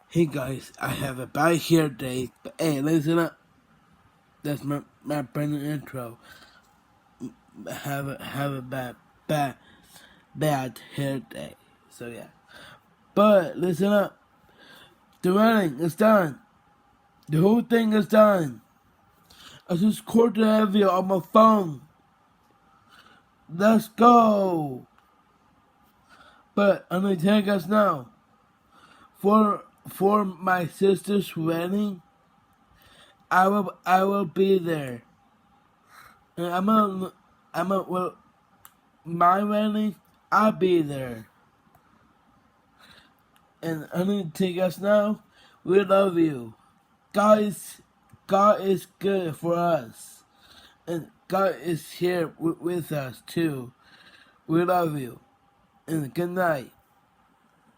Hey guys, I have a bad hair day, but hey, listen up. That's my brand new intro. Have a bad hair day. So yeah. But listen up. The running is done. The whole thing is done. I just recorded a video on my phone. Let's go. But I'm gonna tell you guys now. For my sister's wedding, I will be there. And well, my wedding, I'll be there. And I'm gonna tell you guys now, we love you. God is good for us. And God is here with us too. We love you. And good night.